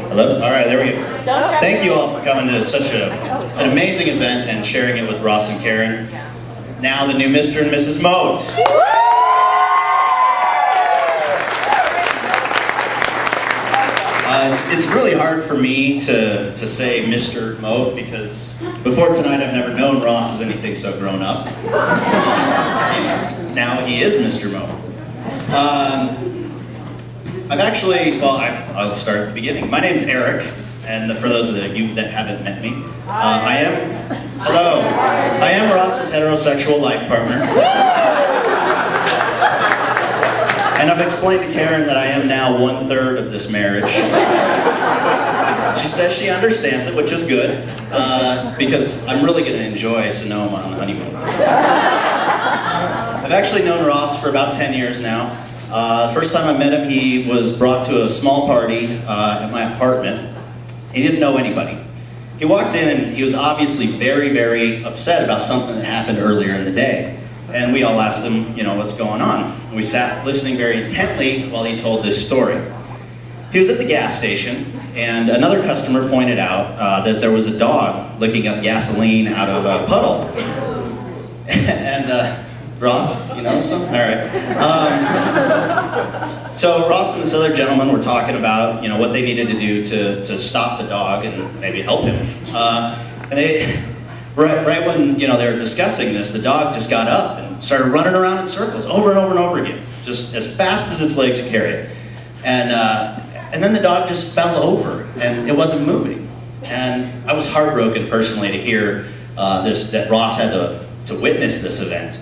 Hello? All right, there we go. Thank you all for coming to such an amazing event and sharing it with Ross and Karen. Now the new Mr. and Mrs. Moat. It's really hard for me to say Mr. Moat because before tonight I've never known Ross as anything so grown up. Now he is Mr. Moat. I'll start at the beginning. My name's Eric, and for those of you that haven't met me, I am Ross's heterosexual life partner. And I've explained to Karen that I am now 1/3 of this marriage. She says she understands it, which is good, because I'm really going to enjoy Sonoma on the honeymoon. I've actually known Ross for about 10 years now. The first time I met him, he was brought to a small party at my apartment. He didn't know anybody. He walked in and he was obviously very, very upset about something that happened earlier in the day. And we all asked him, what's going on? And we sat listening very intently while he told this story. He was at the gas station, and another customer pointed out that there was a dog licking up gasoline out of a puddle. And Ross, you know something? All right. So Ross and this other gentleman were talking about, what they needed to do to stop the dog and maybe help him. And they, right when they were discussing this, the dog just got up and started running around in circles over and over and over again, just as fast as its legs could carry it. And then the dog just fell over and it wasn't moving. And I was heartbroken personally to hear that Ross had to witness this event.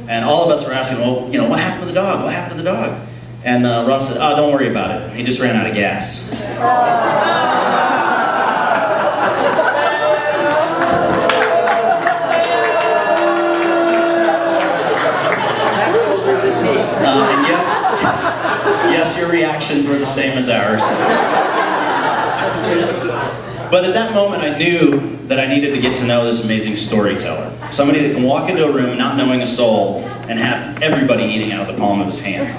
And all of us were asking, well, what happened to the dog? What happened to the dog? And Ross said, oh, don't worry about it. He just ran out of gas. And yes, your reactions were the same as ours. But at that moment, I knew that I needed to get to know this amazing storyteller. Somebody that can walk into a room not knowing a soul and have everybody eating out of the palm of his hand.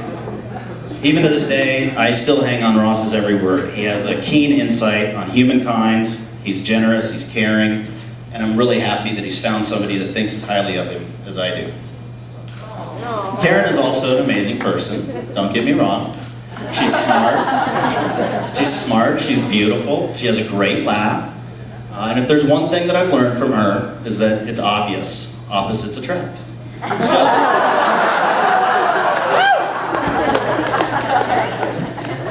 Even to this day, I still hang on Ross's every word. He has a keen insight on humankind, he's generous, he's caring, and I'm really happy that he's found somebody that thinks as highly of him as I do. Karen is also an amazing person, don't get me wrong. She's smart, she's beautiful, she has a great laugh. And if there's one thing that I've learned from her, is that it's obvious, opposites attract. So,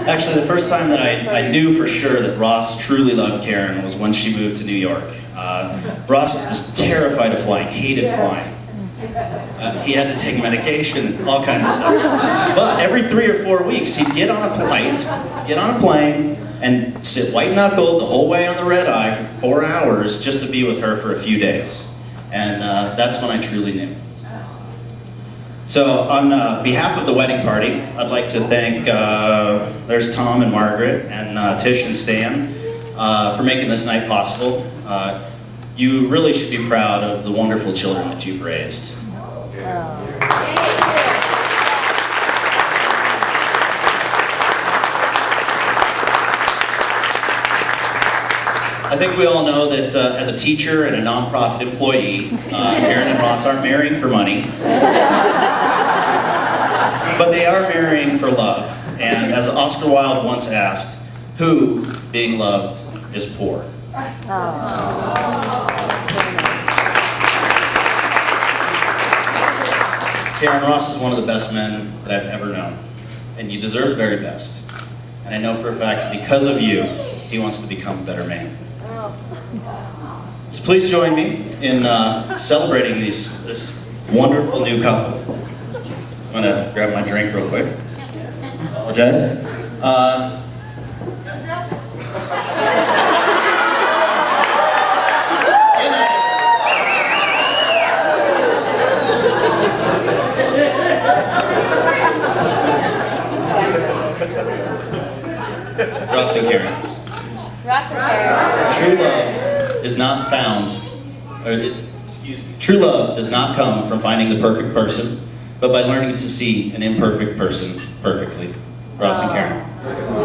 actually, the first time that I knew for sure that Ross truly loved Karen was when she moved to New York. Ross was terrified of flying, hated flying. He had to take medication, all kinds of stuff. But every 3 or 4 weeks, he'd get on a plane, and sit white-knuckled the whole way on the red eye for 4 hours just to be with her for a few days. And that's when I truly knew. So on behalf of the wedding party, I'd like to thank, there's Tom and Margaret, and Tish and Stan for making this night possible. You really should be proud of the wonderful children that you've raised. I think we all know that as a teacher and a nonprofit employee, Karen and Ross aren't marrying for money, but they are marrying for love. And as Oscar Wilde once asked, who, being loved, is poor? Karen, Ross is one of the best men that I've ever known, and you deserve the very best. And I know for a fact that because of you, he wants to become a better man. So please join me in celebrating this wonderful new couple. I'm gonna grab my drink real quick. Apologize. Ross and Karen. True love is not found, true love does not come from finding the perfect person, but by learning to see an imperfect person perfectly. Ross and Karen.